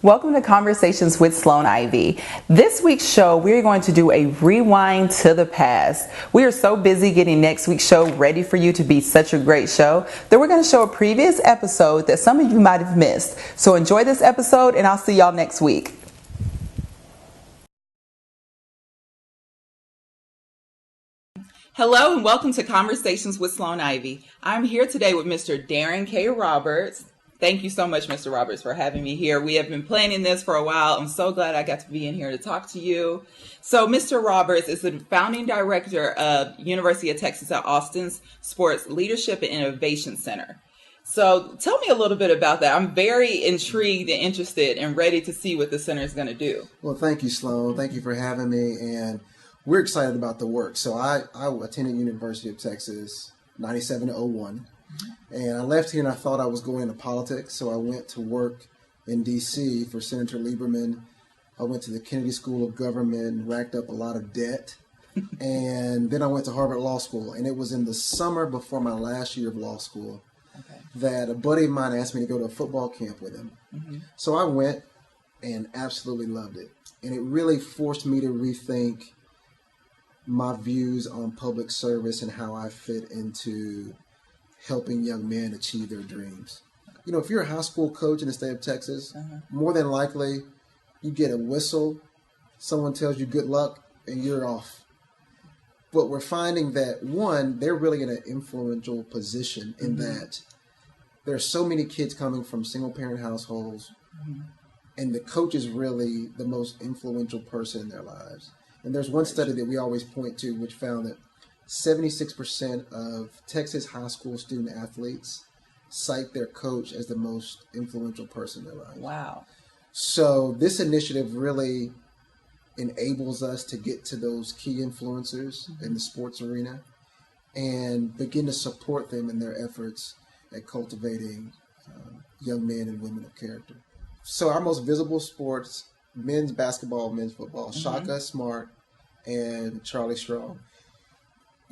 Welcome to Conversations with Sloane Ivy. This week's show, we're going to do a rewind to the past. We are so busy getting next week's show ready for you to be such a great show that we're going to show a previous episode that some of you might have missed. So enjoy this episode and I'll see y'all next week. Hello and welcome to Conversations with Sloane Ivy. I'm here today with Mr. Darren K. Roberts. Thank you so much, Mr. Roberts, for having me here. We have been planning this for a while. I'm so glad I got to be in here to talk to you. So Mr. Roberts is the founding director of University of Texas at Austin's Sports Leadership and Innovation Center. So tell me a little bit about that. I'm very intrigued and interested and ready to see what the center is going to do. Well, thank you, Sloane. Thank you for having me. And we're excited about the work. So I attended University of Texas 97 to 01. And I left here and I thought I was going into politics, so I went to work in D.C. for Senator Lieberman. I went to the Kennedy School of Government, racked up a lot of debt, and then I went to Harvard Law School. And it was in the summer before my last year of law school that a buddy of mine asked me to go to a football camp with him. So I went and absolutely loved it. And it really forced me to rethink my views on public service and how I fit into helping young men achieve their dreams. You know, if you're a high school coach in the state of Texas, more than likely you get a whistle, someone tells you good luck, and you're off. But we're finding that, one, they're really in an influential position in that there are so many kids coming from single-parent households, and the coach is really the most influential person in their lives. And there's one study that we always point to which found that 76% of Texas high school student athletes cite their coach as the most influential person in their life. Wow. So this initiative really enables us to get to those key influencers in the sports arena and begin to support them in their efforts at cultivating young men and women of character. So our most visible sports, men's basketball, men's football, Shaka Smart and Charlie Strong.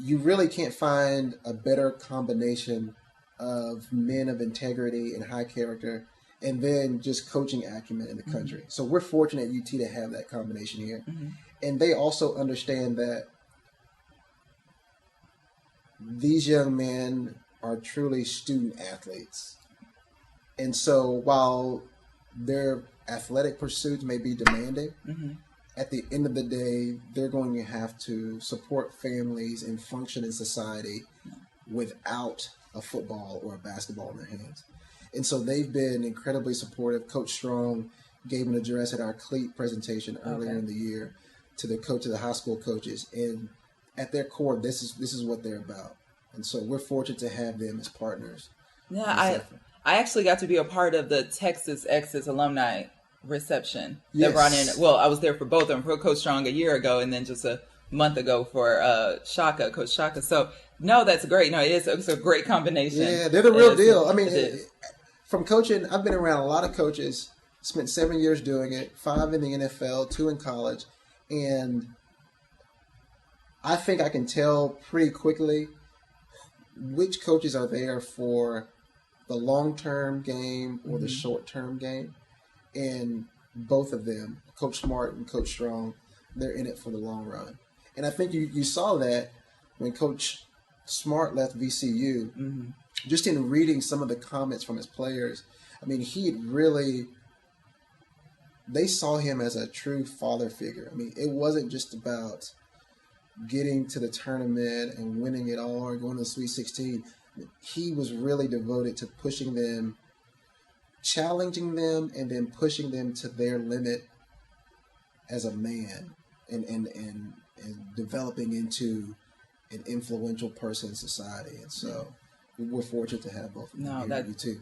You really can't find a better combination of men of integrity and high character and then just coaching acumen in the country. So we're fortunate at UT to have that combination here. And they also understand that these young men are truly student athletes. And so while their athletic pursuits may be demanding, at the end of the day, they're going to have to support families and function in society without a football or a basketball in their hands. And so they've been incredibly supportive. Coach Strong gave an address at our CLEAT presentation earlier in the year to the coach of the high school coaches. And at their core, this is what they're about. And so we're fortunate to have them as partners. Yeah, I actually got to be a part of the Texas Exes alumni reception that brought in. Well, I was there for both of them, for Coach Strong a year ago, and then just a month ago for Coach Shaka. So no, that's great. No, it's a great combination. Yeah, they're the real deal. I mean, from coaching, I've been around a lot of coaches. Spent 7 years doing it, 5 in the NFL, 2 in college, and I think I can tell pretty quickly which coaches are there for the long-term game or the short-term game. And both of them, Coach Smart and Coach Strong, they're in it for the long run. And I think you saw that when Coach Smart left VCU, just in reading some of the comments from his players. I mean, they saw him as a true father figure. I mean, it wasn't just about getting to the tournament and winning it all or going to the Sweet 16. He was really devoted to pushing them, challenging them, and then pushing them to their limit as a man and developing into an influential person in society. And so we're fortunate to have both of them here with you too.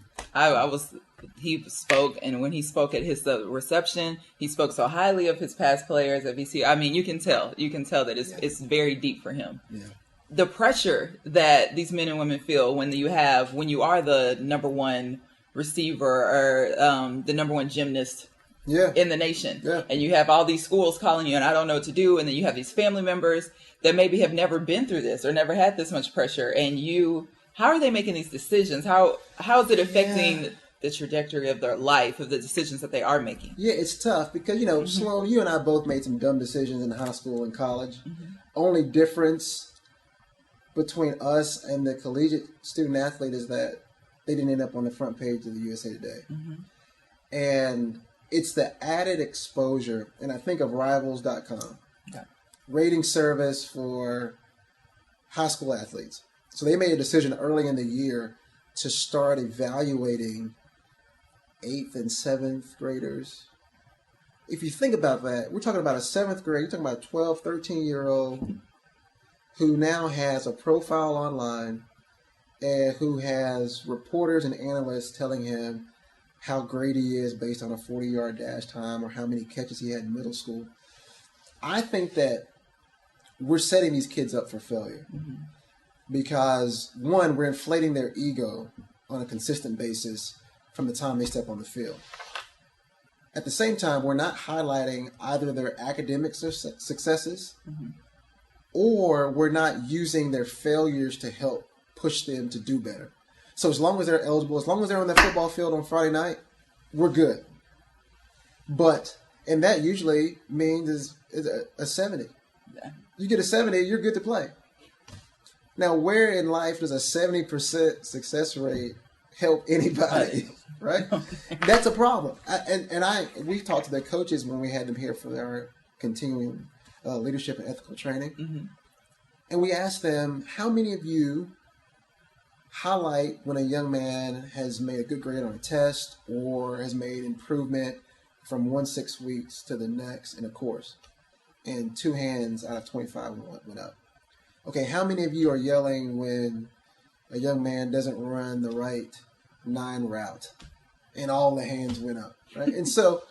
He spoke, and when he spoke at his reception, he spoke so highly of his past players at VCU. I mean, you can tell that it's very deep for him. Yeah. The pressure that these men and women feel when you are the number one receiver or the number one gymnast in the nation. Yeah. And you have all these schools calling you and I don't know what to do. And then you have these family members that maybe have never been through this or never had this much pressure. And how are they making these decisions? How is it affecting the trajectory of their life, of the decisions that they are making. Yeah, it's tough because, Sloane, you and I both made some dumb decisions in high school and college. Only difference between us and the collegiate student athlete is that they didn't end up on the front page of the USA Today. And it's the added exposure, and I think of Rivals.com, rating service for high school athletes. So they made a decision early in the year to start evaluating 8th and 7th graders. If you think about that, we're talking about a 7th grade, you're talking about a 12, 13-year-old who now has a profile online and who has reporters and analysts telling him how great he is based on a 40-yard dash time or how many catches he had in middle school. I think that we're setting these kids up for failure because, one, we're inflating their ego on a consistent basis from the time they step on the field. At the same time, we're not highlighting either their academic successes or we're not using their failures to help push them to do better. So as long as they're eligible, as long as they're on that football field on Friday night, we're good. And that usually means is a 70. You get a 70, you're good to play. Now, where in life does a 70% success rate help anybody, right? That's a problem. We talked to their coaches when we had them here for their continuing leadership and ethical training. And we asked them, how many of you highlight when a young man has made a good grade on a test or has made improvement from 1 6 weeks to the next in a course? And 2 hands out of 25 went up. Okay, how many of you are yelling when a young man doesn't run the right 9 route? And all the hands went up, right? And so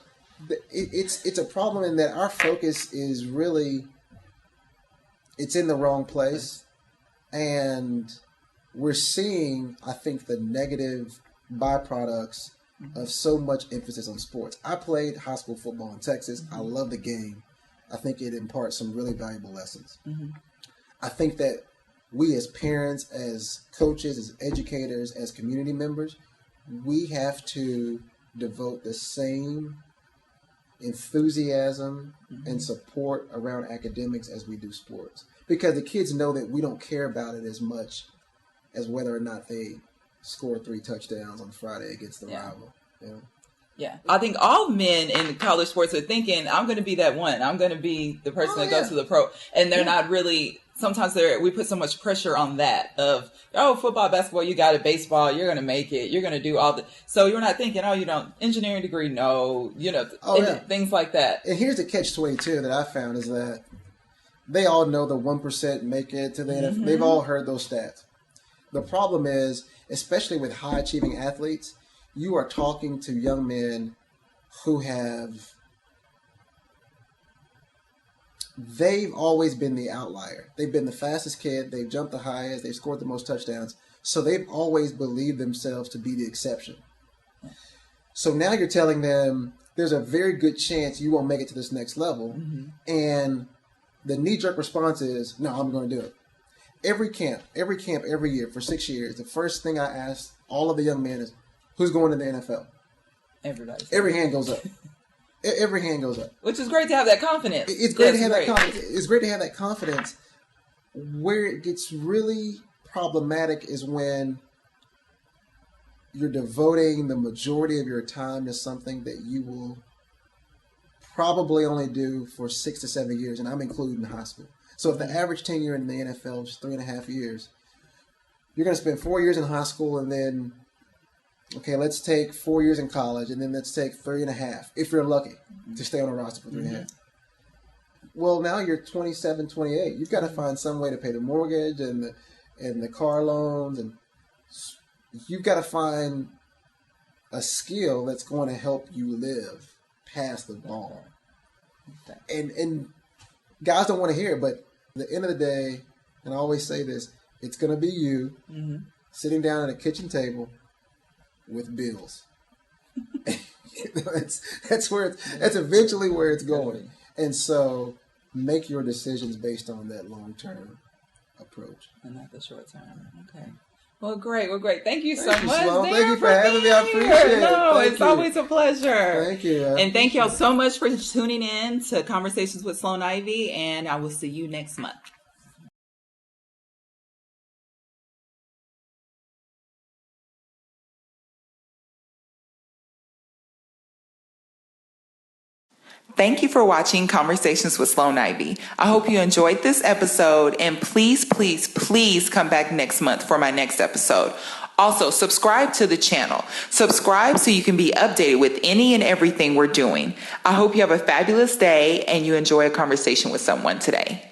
it's a problem in that our focus is really, it's in the wrong place. And we're seeing, I think, the negative byproducts of so much emphasis on sports. I played high school football in Texas. I love the game. I think it imparts some really valuable lessons. I think that we as parents, as coaches, as educators, as community members, we have to devote the same enthusiasm and support around academics as we do sports. Because the kids know that we don't care about it as much as whether or not they score 3 touchdowns on Friday against the rival. Yeah. I think all men in college sports are thinking, I'm going to be that one. I'm going to be the person that goes to the pro. And they're not really, sometimes we put so much pressure on that of, football, basketball, you got it, baseball, you're going to make it. You're going to do all the, so you're not thinking, engineering degree, no, things like that. And here's the catch-22 that I found is that they all know the 1% make it to the NFL. They've all heard those stats. The problem is, especially with high-achieving athletes, you are talking to young men who they've always been the outlier. They've been the fastest kid. They've jumped the highest. They've scored the most touchdowns. So they've always believed themselves to be the exception. So now you're telling them there's a very good chance you won't make it to this next level. And the knee-jerk response is, no, I'm going to do it. Every camp, every year for 6 years, the first thing I ask all of the young men is, who's going to the NFL? Everybody. Every hand goes up. Every hand goes up. Which is great to have that confidence. It's great to have that confidence. It's great to have that confidence. Where it gets really problematic is when you're devoting the majority of your time to something that you will probably only do for 6 to 7 years, and I'm including high school. So if the average tenure in the NFL is 3.5 years, you're going to spend 4 years in high school and then, okay, let's take 4 years in college and then let's take 3.5, if you're lucky, to stay on a roster for 3.5. Well, now you're 27, 28. You've got to find some way to pay the mortgage and the car loans, and you've got to find a skill that's going to help you live past the ball. And guys don't want to hear it, but at the end of the day, and I always say this, it's going to be you sitting down at a kitchen table with bills. That's eventually where it's going. And so make your decisions based on that long-term approach. And not the short term. Okay. Well, great. Well, great. Thank you so Thank you, much. Sloane. Darren, Thank you for having me. I being appreciate here. it. No, Thank it's you. always a pleasure. Thank you. And thank y'all so much for tuning in to Conversations with Sloane Ivy, and I will see you next month. Thank you for watching Conversations with Sloane Ivy. I hope you enjoyed this episode, and please, please, please come back next month for my next episode. Also, subscribe to the channel. Subscribe so you can be updated with any and everything we're doing. I hope you have a fabulous day and you enjoy a conversation with someone today.